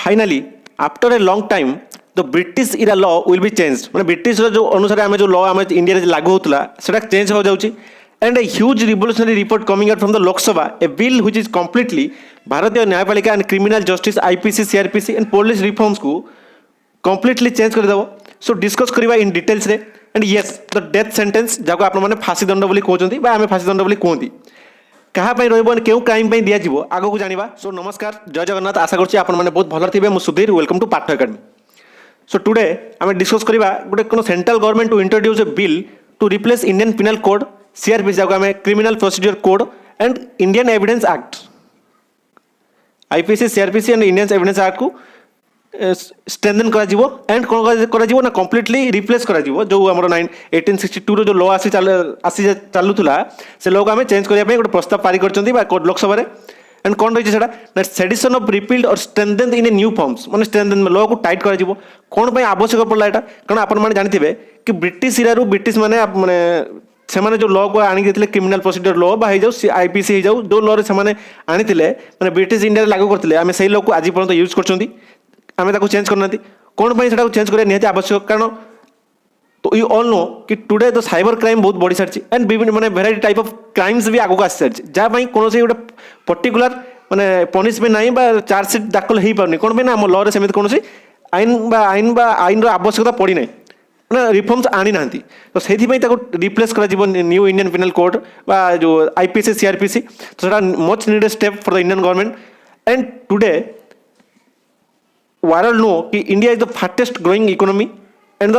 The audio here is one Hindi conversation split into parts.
Finally after a long time the British era law will be change मैंने ब्रिटिश जो अनुसार आम जो लॉ आम इंडिया लागू होता है चेंज हो जाऊँगी and a huge revolutionary report coming out from the Lok Sabha A bill which is completely भारतीय न्यायपालिका and criminal justice IPC CRPC and police reforms को कंप्लीटली चेंज करदेव सो डिस्कस करवा इन डिटेल्स रे and yes the death sentence जहाँ आप फांसी दंड बोली कहते आम फांसी दंड बोली कहती क्या क्यों क्राइम दिज्व आग को जाना सो नमस्कार जय जगन्नाथ आशा करुँच आप बहुत भल थे मुझे Sudhir welcome to Path academy so today आम डिस्कस करवा गोटे कौन central government to introduce a bill to replace Indian penal code CRPC जहाँ आम criminal procedure code and Indian evidence act IPC CRPC and Indian evidence act को स्ट्रेंथन एंड कौन ना कंप्लीटली रिप्लेस जो आम 1862 जो लॉ आसी चलूला से लॉ को आम चेंज करने गोटे प्रस्ताव पारित कर लोकसभा एंड कौन रही है सेडिशन ऑफ रिपील्ड और strengthen in a new forms माने स्ट्रेंथन लॉ को टाइट कर कौन आवश्यक पड़ा यहाँ कारण आपण जानते कि ब्रिटिश इरारू ब्रिटिश माने माने से जो लॉ को आनी क्रिमिनल प्रोसीजर लॉ हो जाऊ आईपीसी हो जाऊ जो लॉ से आनी माने ब्रिटिश इंडिया लागू करते आम से लॉ को आज पर्यटन यूज कर आम चेंज करना कौन से चेंज करा निहाती आवश्यक कारण तो यू ऑल नो कि टुडे तो साइबर क्राइम बहुत बढ़ी सारी एंड विभिन्न मैंने भेराइटी टाइप ऑफ क्राइम्स भी आगू आसी सारी जहाँ कौन से गोटे पर्टिकुलर माने पनिशमेंट ना चार्जसीट दाखल हो पारनी कौन ना आम लॉ सेमती कौन आईन आवश्यकता पड़ी ना ना रिफॉर्म्स आनी ना तो से रिप्लेस कर न्यू इंडियन पिनल कोड जो IPC CRPC too much needed step for the Indian government and today world know कि India is the fastest growing economy and the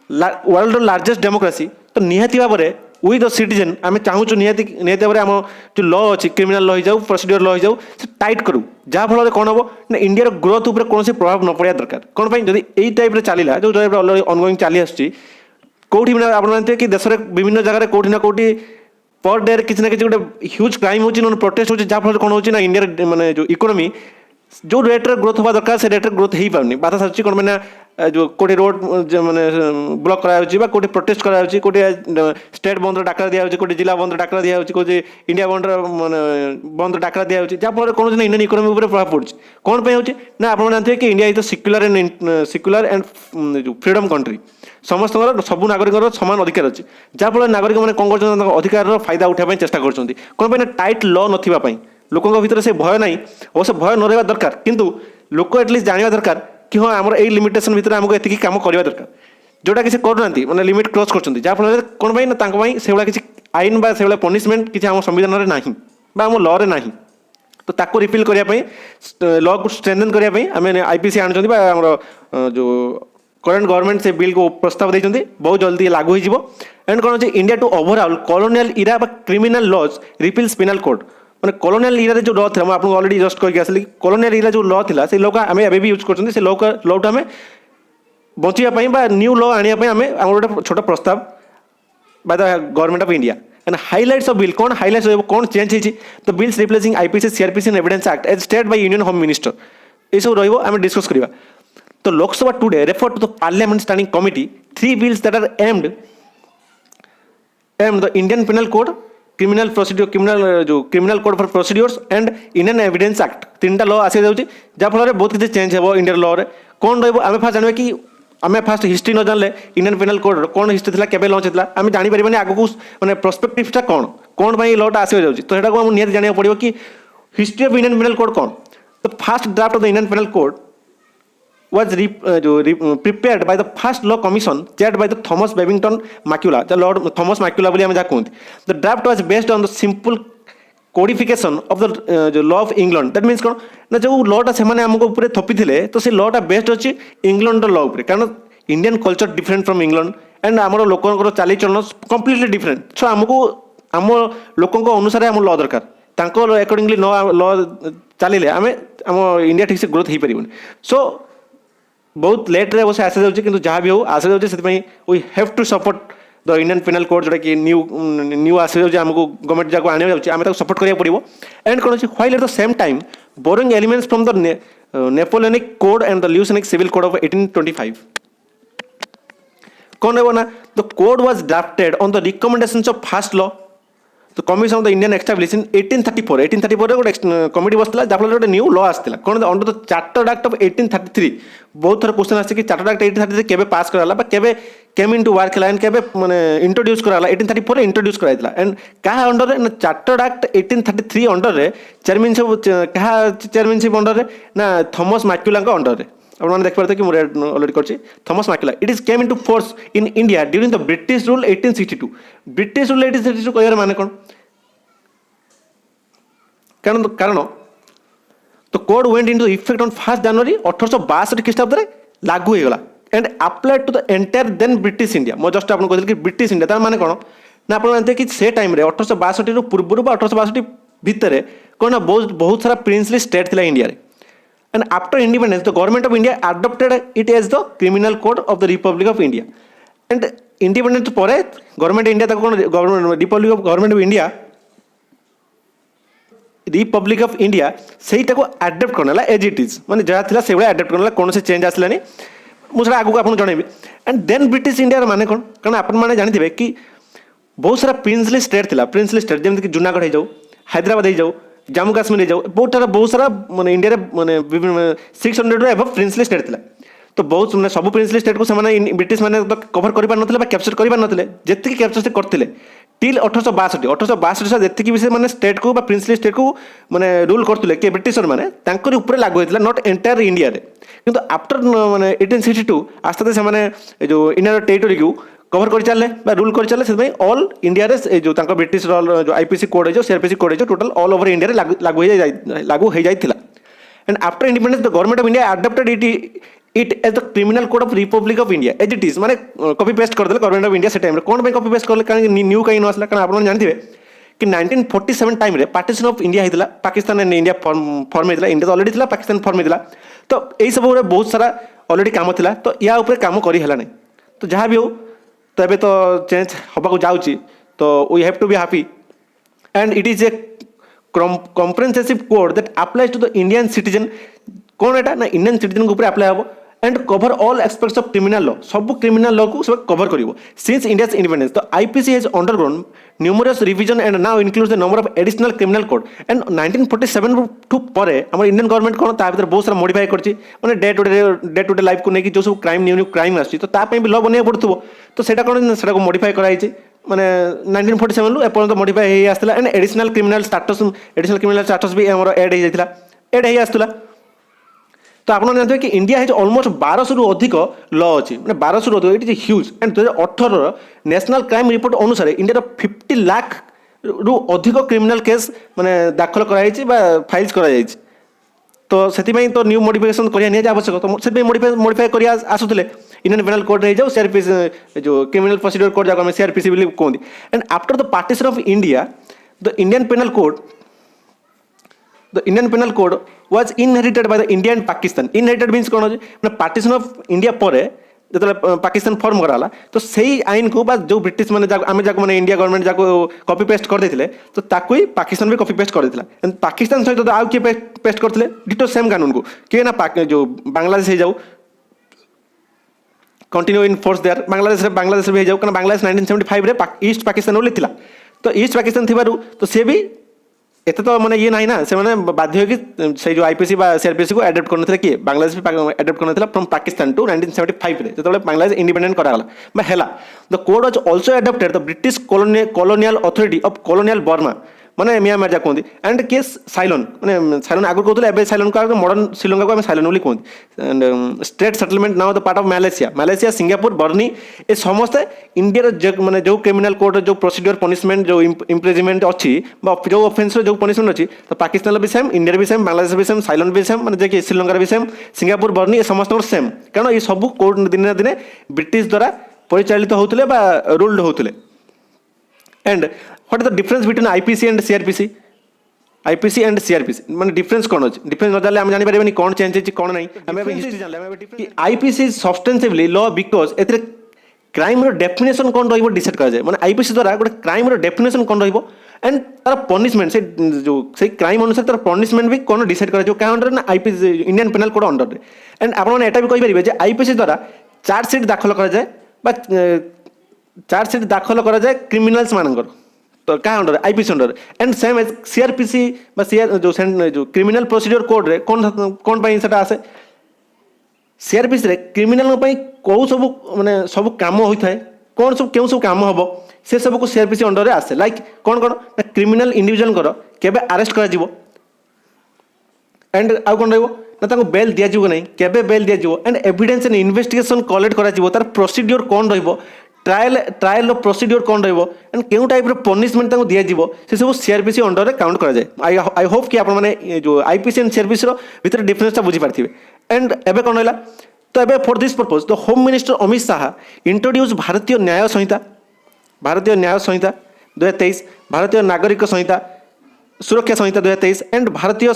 world largest democracy तो निहाती भाव में वी द सिटीजन आम चाहूँ निहाती भाव में आम जो लॉ अच्छी क्रिमिनल लॉ हो जाऊ प्रोसीजर लॉ हो जाऊ से टाइट करूँ जहाँफल कौन हम ना इंडिया ग्रोथ उपर कौन प्रभाव न पड़ा दरकार कौन जब यही टाइप चलला जो टाइप ऑनगोइंग चली आसूँ कौटी आप जानते कि देश में विभिन्न जगह कौटी ना कौटी पर डे किसी ना कि गोटे ह्यूज क्राइम हो प्रोटेस्ट हो जहाँफल कौन हो इंडिया माने जो इकोनॉमी जो रेट्रे ग्रोथ हवा दरकार से रेट्रे ग्रोथ हो पारनी बाधा सारी कौन मैंने जो कोटी रोड मैंने ब्लॉक करा कोटी प्रोटेस्ट करा कोटी स्टेट बंद डाकरा दिया कोटी जिला बंद डाकरा दिया कोटी इंडिया बंद माने बंद डाकरा दिया जहाँफल कौन इंडियन इकोनॉमी प्रभाव पड़े कौन हो ना आप जानते कि India is the secular and freedom country समस्त सब नागरिक समान अधिकार अच्छे जहाँफल नागरिक मैंने कौन कर अधिकार फायदा उठाई चेष्टा कर टाइट लॉ नापी लोकों भीतर से भय नहीं और से भय न रहा दरकार किंतु लोक एटलिस्ट जाना दरकार कि हाँ आम यही लिमिटेशन भीतर आमको एतिकी काम करवा दरकार जोटा कि करना मैंने लिमिट क्रॉस कर जहाँफल कौन ना से किसी आईन बा से पनिशमेंट किसी आम संविधान में ना आम लॉ रे ना तो ताको रिपील करने लॉ को स्ट्रेंथन करने आम आईपीसी आनुँच जो करंट गवर्नमेंट से बिल को प्रस्ताव देते बहुत जल्दी लागू हो एंड कौन अच्छे India to overall colonial era criminal laws repeals penal code मैंने कॉलोनियल इरा जो लॉ था आपको ऑलरेडी जस्ट करके आसली कॉलोनियल इरा जो लॉ था से लॉ को आम एवं यूज कर लॉ को आम बचाई न्यू लॉ आने आम गोटे छोट प्रस्ताव by the government of India and highlights of bill कौन हाइलाइट्स कौन चेंज होती the bills replacing IPC CRPC and evidence act as state by union home minister ये सब रही डिस्कस करवा तो Lok Sabha today refer to the parliament standing committee 3 bills that are aimed the Indian Penal Code criminal procedure criminal code for procedures and Indian evidence act 3टा law आसी जाऊँगी जहाँफल बहुत किसी चेंज हो इंडियन लॉ रे कौन रही फास्ट जानवे कि आम फास्ट हिस्ट्री न जानले इंडियन पेनल कोड कौन हिस्ट्री था केबे लॉन्च होता आम जापर आगे को मैंने प्रोस्पेक्टिवटा कौन लॉटा आस जाऊँगी तो यहाँ को निहत जाना पड़ो कि history of Indian penal code कौन the first draft of the Indian penal code was prepared by the first law commission chaired by the Thomas Babington Maculla the Lord Thomas Maculla बोली हम कहते the draft was based on the simple codification of the law of England that means कौन ना जो लॉ टा से हमको ऊपर थपी थे तो से लॉ टा बेस्ड अच्छी इंग्लैंड लॉ उपर कारण Indian culture different from England and आमर लोक चाली चलन कम्प्लीटली डिफरेंट सो आमको आम लोकों अनुसार आम लॉ दरकार अकॉर्डिंगली लॉ चलिए आम इंडिया ठीक से ग्रोथ हो पारे सो बहुत लेट रे अवश्य आशा जाऊँगी कि जहाँ भी हो आशा जाऊँगी से we have to support the Indian penal code जोटा कि न्यू आशा जाऊँगी आमको गवर्नमेंट जहाँ आने जाऊँगी आम सपोर्ट करा पड़ो एंड कौन अच्छे while at the same time borrowing elements from the Napoleonic code and the Louisiana civil code of 1825 कौन है ना the code was drafted on the recommendations of first law तो commission of the Indian establish in 1834 गोटे कमिटी बसला जहाँफल गोटे न्यू लॉ आसाला कौन under the chartered act of 1833 बहुत थर क्वेश्चन आसे कि चार्टर्ड एक्ट 1833 केबे पास कराला बा केबे केम इनटू वर्क लाइन केबे माने इंट्रोड्यूस कराला 1834 रे इंट्रोड्यूस कराइतला एंड कहा अंडर रे चार्टर्ड एक्ट 1833 अंडर रे चेयरमैनशिप कहा चेयरमैनशिप अंडर रे ना थॉमस मैक्यूला का अंडर रे आपने देख पारे कि मुझे ऑलरेडी कर Thomas Macaulay it is came into force in India during the British rule 1862 British rule 1862 कहर माने कौन कारण तो code went into effect on 1 जनवरी 1862 ख्रीष्टाब्द रे लागू हो गला and applied to the entire then British India मैं जस्ट आपको कहली कि ब्रिटिश इंडिया तार माने कौन ना आप जानते कि से टाइम रे 1862 पूर्व 1862 भितर कौन बहुत सारा प्रिंसली स्टेट थिला इंडिया रे and after independence the government of India adopted it as the criminal code of the Republic of India and independence ପରେ government India ତାକୁ କ'ଣ government of India Republic of India ସେଇଟାକୁ ଆଡପ୍ଟ କରିନେଲା ଏଜ୍ ଇଟ୍ ଇଜ୍ ମାନେ ଯାହା ଥିଲା ସେଇଭଳିଆ ଆଡପ୍ଟ କରିନେଲା କୌଣସି ଚେଞ୍ଜ ଆସିଲାନି ମୁଁ ସେଟା ଆଗକୁ ଆପଣଙ୍କୁ ଜଣାଇବି ଆଣ୍ଡ ଦେନ୍ ବ୍ରିଟିଶ ଇଣ୍ଡିଆର ମାନେ କ'ଣ କାରଣ ଆପଣମାନେ ଜାଣିଥିବେ କି ବହୁତ ସାରା ପ୍ରିନ୍ସଲି ଷ୍ଟେଟ୍ ଥିଲା ପ୍ରିନ୍ସଲି ଷ୍ଟେଟ୍ ଯେମିତିକି ଜୁନାଗଡ଼ ହେଇଯାଉ ହାଇଦ୍ରାବାଦ ହେଇଯାଉ जम्मू काश्मीर जाओ बहुत सारा माने इंडिया माने 600 एबव प्रिंसली स्टेट थिला तो बहुत माने सब प्रिंसली स्टेट को से ब्रिटिश माने तो कवर कर पार नथिले बा कैप्चर कर पार नथिले जेतिकी कैप्चर से करथिले टिल 1862 से जेतिकी भी से माने स्टेट को बा प्रिंसली स्टेट को माने रूल करथिले के ब्रिटिशर माने तांकर ऊपर लागू होइतला नॉट एंटायर इंडिया रे किंतु आफ्टर माने 1862 आस्ते से माने जो इंडिया टेरिटरी को कवर कर चले रूल कर चले से ऑल इंडिया रे जो तांको ब्रिटिश जो आईपीसी कोड है जो सीआरपीसी कोड है टोटल ऑल ओवर इंडिया रे लागू हो जाइथिला and after independence the government of India adopted it as the criminal code of republic of India as it is माने कॉपी पेस्ट कर देले गवर्नमेंट ऑफ इंडिया से टाइम रे कोन पे कॉपी पेस्ट करले कारण न्यू कहीं न आसला कारण आपण जानथिबे कि 1947 टाइम रे पार्टीशन ऑफ इंडिया हितला पाकिस्तान एंड इंडिया फॉर्म हितला इंडिया ऑलरेडी थिला पाकिस्तान फॉर्म हितला तो एई सब बहुत सारा ऑलरेडी काम थिला तो या ऊपर काम करी हला नै तो जहां भी हो तो एबे तो चेंज होबाको जाउची तो we have to be happy and it is a comprehensive code that applies to the Indian citizen कौन एटा ना इंडियन सिटीजन को ऊपर अप्लाई हो and cover all aspects of criminal law सब क्रिमिनल लॉ को सब कवर करिवो सिंस इंडियाज इंडिपेंडेंस तो IPC has undergone numerous revision and now includes the number of additional criminal code and 1947 टू परे हमर इंडियन गवर्नमेंट कोन ता भीतर बहुत सारा मॉडिफाई करछि माने डे टू डे लाइफ को नेकी जो सब क्राइम न्यू क्राइम आछि तो ता पई भी लॉ बनिया पड़थबो तो सेटा कोन सेटा को मॉडिफाई कराई छि माने 1947 लु एपर्यंत मॉडिफाई हे आस्तला एंड एडिशनल क्रिमिनल स्टेटस भी हमर ऐड हे जाइतला ऐड हे आस्तला तो आप जानते हैं कि इंडिया है ऑलमोस्ट 1200 रु अधिक लॉ अच्छी मैंने 1200 रु अधिक it is huge and 2018 national crime report अनुसार इंडिया 50 लाख रु अधिक क्रिमिनल केस माने दाखल कराई फाइल्स कराई तो से तो न्यू मॉडिफिकेशन करवा आवश्यक तो से मॉडिफाई कर आसुले इंडियन पेनल कोड रही जाओ सीआरपीसी जो क्रिमिनल प्रोसीड्यूर कोड जाको सीआरपीसी बोली कहते and after the partition of India the Indian penal code was inherited by the India and Pakistan inherited means कौन हो पार्टीशन ऑफ इंडिया पर जो पाकिस्तान फॉर्म कराला तो सही आईन को बा जो ब्रिटिश माने आम जाको माने इंडिया गवर्नमेंट जाको कॉपी पेस्ट कर देथिले तो ताकू ही पाकिस्तान भी कॉपी पेस्ट कर देथिला एंड पाकिस्तान सहित तो आउ के पेस्ट करथिले डिटो सेम कानून को के ना जो बांग्लादेश हे जाऊ continue in force there Bangladesh भी हे जाऊ कारण बांग्लादेश 1975 रे ईस्ट पाकिस्तान ओली थिला तो ईस्ट पाकिस्तान थिबारु तो से भी एत तो मैंने ये ना से मैंने बाध्य से जो आईपीसी सीआरपीसी को एडप्ट करने किए बांग्लादेश भी एडप्ट करने फ्रॉम पाकिस्तान टू 1975 रे जो बांग्लादेश इंडिपेंडेंट कराला है the code was also adapted the British colonial authority of colonial Burma माने म्यांमार जा कहते एंड के साइलोन माने साइलोन आगु कहते एबे साइलोन को मॉडर्न श्रीलंका को हम साइलोन बोली कहते and state settlement now the part of Malaysia Singapore Brunei ए समस्त इंडिया माने जो क्रिमिनल कोड जो प्रोसीड्यूर पनिशमेंट जो इम्प्रिजमेंट अच्छी जो ऑफेंस जो पनिशमेंट अच्छी तो पाकिस्तान भी सेम इंडिया भी सेम बांग्लादेश भी सेम साइलोन भी सेम माने जे श्रीलंका भी सेम सिंगापुर बर्नी ए समस्त सेम कारण ये सब कोड दिन ना दिन ब्रिटिश द्वारा परिचालित होते रूल्ड होते and what is the difference between IPC and CrPC IPC and CrPC माने डिफरेंस कौन अच्छे डिफरेंस न जाने हम जानी पारे कौन चेंज है कौन नहीं हमें हिस्ट्री जानले आईपीसी सब्सटेंसिवली लॉ बिकॉज एथरे क्राइम रो डेफिनेशन कौन रहिबो डिसाइड करा जाय माने आईपीसी द्वारा गोटे क्राइम रो डेफिनेशन कौन रहिबो एंड तार पनिशमेंट से जो से क्राइम अनुसार तार पनिशमेंट भी कौन डिसाइड करा जो का अंडर ना IPC Indian penal code under and आपण माने एटा भी कहि परिबे जे आईपीसी द्वारा चार्जशीट दाखल करा जाय बा चार्जशीट दाखल करा जाय क्रिमिनल्स मानकर तो क्या under IPC under and same as CRPC जो क्रिमिनल प्रोसीड्योर कोड रे कौन पाई सेटा आसे सीआरपीसी रे क्रिमिनल कौ सब माने सब काम होता है कौन सब क्यों सब काम हम से सब को सीआरपीसी अंडर आसे लाइक कौन कौन ना क्रिमिनल इंडिविजुअल केबे अरेस्ट करा जिवो एंड आउ कौन रहिबो ना ताको बेल दिया जिवो नहीं केबे बेल दिया जिवो and evidence and investigation collect करा जिवो तार प्रोसीड्योर कौन रहिबो ट्रायल प्रोसीड्योर कौन रहिबो एंड केउ टाइप रो पनिशमेंट ताको दिया जिवो से सब सीआरपीसी अंडर रे काउंट करा जाय आई होप कि आपण माने जो आईपीसी एंड सीआरपीसी रो भीतर डिफरेंस ता बुझी पारथिबे एंड एबे कोन रहला तो एबे for this purpose the home minister Amit Shah introduce भारतीय न्याय संहिता 2023 भारतीय नागरिक संहिता सुरक्षा संहिता 2023 and Bharatiya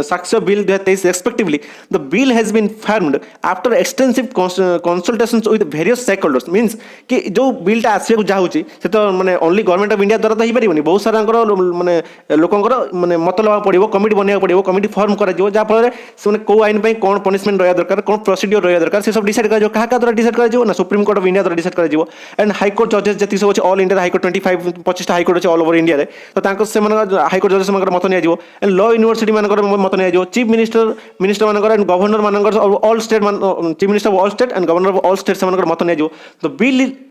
Sakshya bill 2023 respectively the bill has been formed after extensive consultations with various stakeholders means कि जो बिलटा आसवाक जाऊँगी से तो मैंने ओनली गवर्नमेंट ऑफ इंडिया द्वारा तो हो बहुत सारा मैंने लोकंर मैंने मत लगा पड़ो कमिटी बनवा पड़ो कमिटी फॉर्म कर जहाँफल से कौ आईन पर कौन पनिशमेंट रहा दरकार कौन प्रोसीड्योर रहा दरकार से सब डिसाइड कर क्या द्वारा डिसाइड कर ना सुप्रीम कोर्ट ऑफ इंडिया द्वारा डिसाइड कर एंड हाईकोर्ट जजेस जी सब अच्छे ऑल इंडिया हाईकोर्ट 25 हाईकोर्ट अच्छे ऑल ओवर इंडिया तो हाईकोर्ट जजेस मत नि एंड लॉ यूनिवर्सिटी मानकर मत नि चीफ मिनिस्टर मानकर एंड गवर्नर मानकर all state chief minister of all state and governor of all state से मत नि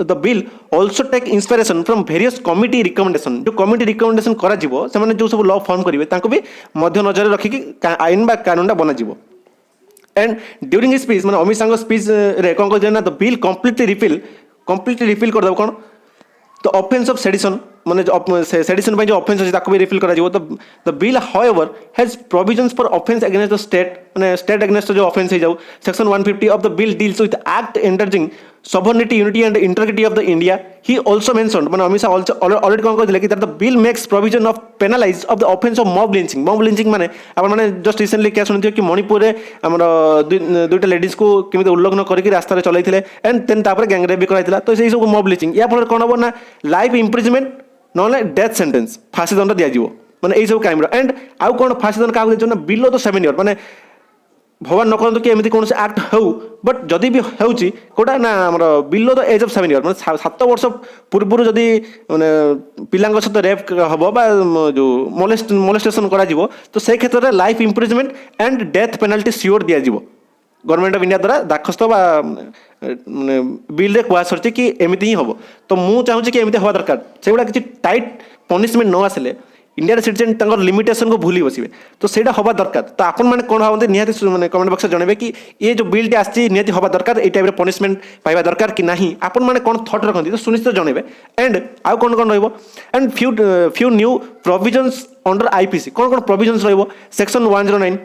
the bill also take inspiration from various committee recommendation जो कमिटी रिकमेंडेशन करा जिवो से माने जो सब लॉ फॉर्म करेंगे तांको भी मध्य नजर रखिकी आईन बा कानूनटा बना जिवो एंड ड्यूरिंग हिज स्पीच माने अमित शाह स्पीच रे कोन कहले ना द बिल कंप्लीटली रिफिल कर दब कोन द ऑफेंस ऑफ सेडिशन माने सेडिशन जो ऑफेंस अछि ताको भी रिफिल करा जिवो तो the bill however has provisions for offence against the state माने स्टेट अगेंस्ट जो ऑफेंस हो जाऊ section 150 of the bill deals with act endangering sovereignty unity and integrity of the India. He also mentioned माने अमित शाह already कोन कहले कि the bill makes provision of penalise of the offence of mob lynching माने आपण माने जस्ट रिसेंटली क्या सुनथियो कि मणिपुर रे हमर दुईटा लेडीज को केमिति उल्लंघन करके रास्ता रे चलाइथिले एंड देन तापर गैंग रेप भी कराइथिला तो सेही सब मॉब लिंचिंग या फल कोन हो ना लाइफ इंप्रिजमेंट नॉले डेथ सेंटेंस फांसी दंड दिया जिवो माने एई सब क्राइम रो एंड आउ कोन फांसी दंड का ना बिलो तो 7 इयर माने भगवान न करते कि एमती कौन एक्ट हो बट जदि भी होटा ना below the age of 7 year मैंने 7 वर्ष पूर्व जदि मैंने पिला सहित रेप हम जो मोलेस्टेशन करा तो से क्षेत्र में life imprisonment and death penalty sure the government of India द्वारा दाखस्त माने बिल रे कुआ सरछि कि एमती ही हम तो मुझे चाहूँगी कि एमती हवा दरकार से गुड़ा किसी टाइट पनिशमेंट न आसिले इंडिया सिटीजन तंगर लिमिटेशन को भूली बसवे तो सेटा हवा दरकार तो आपण मैंने कौन भावते निहाती मैंने कमेंट बक्स जनइबे कि ये जो बिल आसी निहाती हवा दरकार ये टाइप पनिशमेंट पाइबा दरकार कि नहीं आपण मैंने कौन थॉट रखती तो सुनिश्चित जनइबे एंड आउ कौन कौन रहिबो and few new provisions under IPC कौन कौन प्रोविजंस रहिबो section 109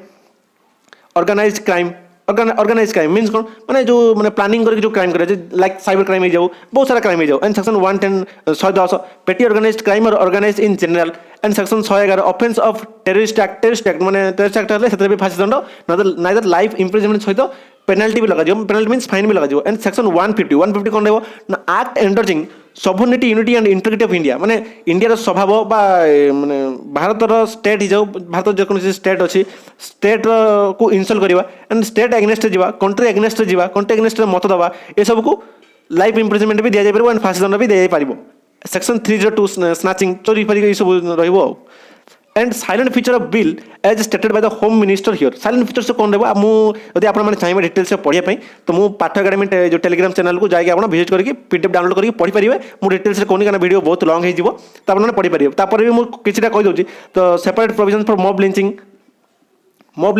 organised crime organise crime means कौन मैंने जो मैंने प्लानिंग करके जो क्राइम करे लाइक साइबर क्राइम हो जाऊ बहुत सारा क्राइम हो जाऊ and section 110 110 petty organised crime और organised in general and section 111 offence of terrorist act माने टेररिस्ट एक्ट हेले सेतरे भी फांसी दंड नाइदर लाइफ इम्प्रिजमेंट सहित पेनाल्टी भी लगा पेनाल्टी मीन्स फाइन भी लगा एंड सेक्शन 150 कौन रहिबो ना act endangering sovereignty unity and integrity of India माने इंडिया स्वभाव बा माने भारत स्टेट ही जाऊ भारत जेकोसी स्टेट अच्छी स्टेट को इनसल्ट करवा एंड स्टेट एग्नेस्ट जा कंट्री एग्नेस्ट जा कंट्री एग्नेस्ट मत दवा ये सब को लाइफ इम्प्रिजमेंट भी दि जापर एंड फांसी दंड भी दि पार सेक्शन 302 स्नाचिंग चोरी फारी ये सब रहिबो and silent feature of bill as stated by the home minister here silent feature से कौन रहा मुझे आप चाहिए डिटेल्स पढ़ाई तो मुझे पाठ एकेडमी जो टेलीग्राम चैनल को जाकि आप विजिट करके पीडीएफ डाउनलोड करके पढ़ी पारे मुझे डिटेल्स कहूँ क्या वीडियो बहुत लंग हो तो आपने पढ़ी पारे तापर भी मुझे किसी कहीदे तो separate provision for mob lynching mob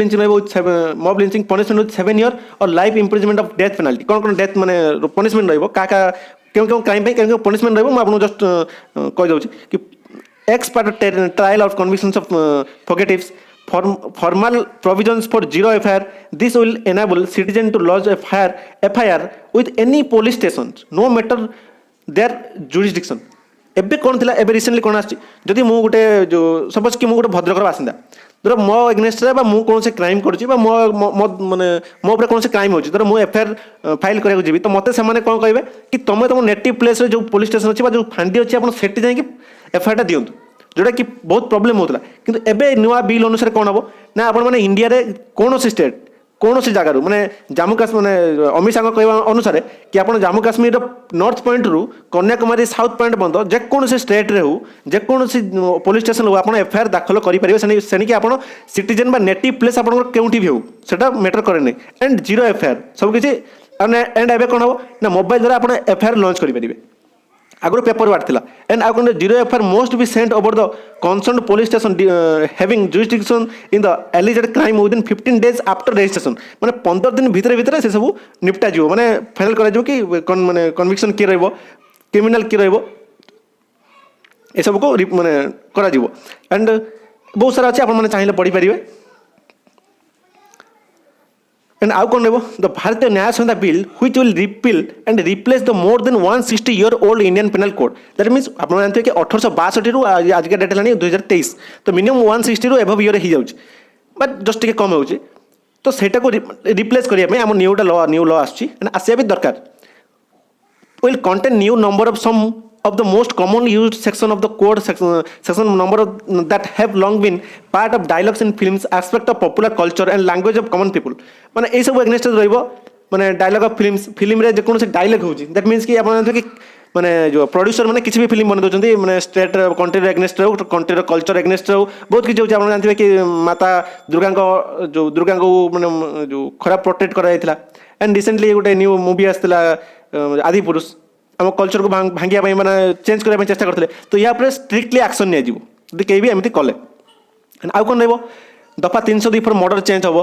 lynching punishment with 7 year और life imprisonment of death penalty कौन डेथ माने पनिशमेंट रही क्या क्यों क्राइम क्यों पनिशमेंट रही मुझे जस्ट कहीदे कि ex parte trial of convictions of fugitives formal provisions for zero FIR this will enable citizen to lodge FIR with any police stations no matter their jurisdiction एबे कौन थिला एबे रिसेंटली कौन आछि जदि मु गोटे जो सपोज कि मु गोटे भद्रकर बासिंदा धर मो एग्नेस्ट रे बा मु कोन से क्राइम करछि बा मो माने मो ऊपर कोन से क्राइम होछि धर मु एफआईआर फाइल करैको जेबी तो मते से माने कोन कहबे कि तमे तुम नेटिव प्लेस रे जो पुलिस स्टेशन अछि बा जो फांडी अछि आपण सेठी जाय कि एफआईआर ता दियंतु जोटा कि बहुत प्रॉब्लम होता किंतु एबे नुआ बिल अनुसार कौन हम ना आपण माने इंडिया रे कौन सी स्टेट कौन सी जगार माने जम्मू काश्मीर माने अमित शाह कहवा अनुसार कि आप जम्मू काश्मीर नॉर्थ पॉइंट रु कन्याकुमारी साउथ पॉइंट बंद जेकोसी स्टेट रे हो जेकोसी पुलिस स्टेशन हो आप एफआईआर दाखल करेंगे सेनिक आप सिटीजन बा नेटिव प्लेस आप केउठी भी हो सेटा मैटर करे एंड जीरो एफआईआर सब किसी एंड एवं कौन हम ना मोबाइल द्वारा आप एफआईआर लॉन्च करेंगे आगुरी पेपर वार्ड थिला एंड आउ कौन zero FIR most be sent over the concern police station having jurisdiction in the alleged crime within 15 days after registration माने 15 दिन भितर भितर से सब निपटा जीव माने फाइनल करा जीव कि माने कन्विक्शन किए रहबो क्रिमिनल किए रहबो ए सब को माने करा जीव एंड बहुत सारा अछि आपण माने चाहिए पढ़ी परिबे एंड आउ कौन रहो the Bharatiya Nyaya Sanhita bill which will repeal and replace the more than 160 year old Indian penal code that means आप जानते हैं कि 1862 रु आज के डेट है 2023 तो मिनिमम 160 रु एभव ईयर हो जाउछि बट जस्ट टिके कम होउछि तो सेटा को रिप्लेस करिया में हम न्यू लॉ आछि एंड आसिया भी दरकार will contain new number of some of the most commonly used section of the code section number of, that have long been part of dialogues in films aspect of popular culture and language of common people माने ए सब एग्नेस्ट रहइबो माने डायलॉग ऑफ फिल्म रे जे कोन से डायलॉग होउची दैट मींस कि आपण जानते कि माने जो प्रोड्यूसर माने किसी भी फिल्म बन दोचंती माने स्टेट कंट्री रे एग्नेस्ट रहउ कंट्री रे कल्चर एग्नेस्ट रहउ बहुत किछ होउची आपण जानते कि माता दुर्गा को माने जो खराब प्रोटेक्ट करा जायतिला एंड रिसेंटली गोटे न्यू मूवी आस्तिला आदि पुरुष आम कल्चर को भांगिया मैंने चेंज करने चेष्टा करते तो या स्ट्रिक्टली एक्शन नि कहीं भी एमती कले आउ कौन रहा दफा 302 फॉर मर्डर चेंज हम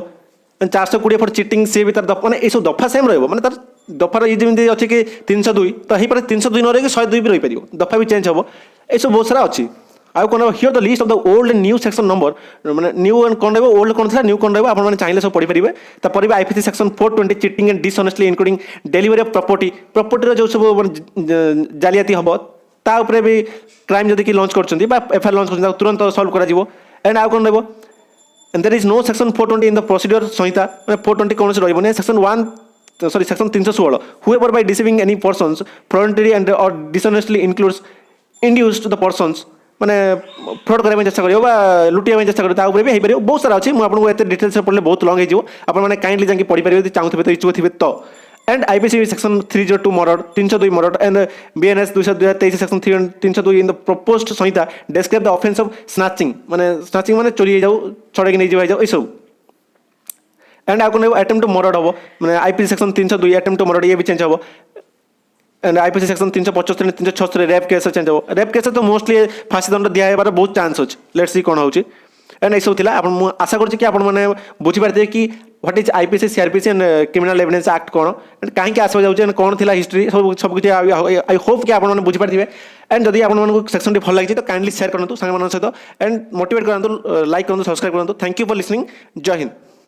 420 फॉर चिटिंग सी भी तार मैंने ये दफा सेम रहा मैंने तार दफार ये जमी अच्छे कि 302 तो यही 302 न रही 102 भी रही दफा भी चेंज हम ये सब बहुत सारा अच्छी आउ कौन here the list of the old and new section number मैंने न्यू एंड कौन रहा ओल्ड कौन था न्यू कौन रहा आपने चाहिए सब पढ़ी पारे तापर भी IPC section 420 cheating and dishonestly including delivery of property जो सब जालियाती हम ता उपरे भी क्राइम जदि कि लॉन्च करछंती बा एफआईआर लॉन्च करछंती तुरंत सॉल्व करा जीवो एंड आउ कौन रहा and there is no section 420 in the procedure Sanhita 420 कौन से रहबो section 1 sorry section 316 whoever by deceiving any persons voluntarily and or dishonestly includes induced to the persons माने फ्रॉड करने चेष्टा कर लुटिया चेष्टा कर भी बहुत सारा अच्छी मुझे आपको डिटेल्स पढ़ले बहुत लंग हो काइंडली जाकि पढ़ी पारे चाहूथे तो इच्छुक थे तो and IPC section 302 murder 302 murder and BNS 2023 section 302 in the proposed Samhita describe the offence of snatching माने चोरी जाऊ छड़े नहीं जाऊ ये सब एंड आपको अटेम्प्ट टू मर्डर हम मैंने IPC section 302 attempt to murder ये भी चेंज हम and IPC section 375 376 rape case change हो रेप केस तो मोस्टली फांसी दंड दिया बहुत चांस अच्छे लेट्स सी कौन होची एंड ये थी आशा करें आपने बुझीपारे कि what is IPC CRPC and criminal evidence act कौन एंड कहीं आसवा जाऊँ कौन थी हिस्ट्री सब किसी आई होप कि आपने बुझीपारे एंड जदि आपको सेक्शन भल लगी तो काइंडली शेयर करूँ सांग सहित एंड मोटिवेट करूँ लाइक करूँ सब्सक्राइब करूँ थैंक यू फॉर लिसनिंग जय हिंद।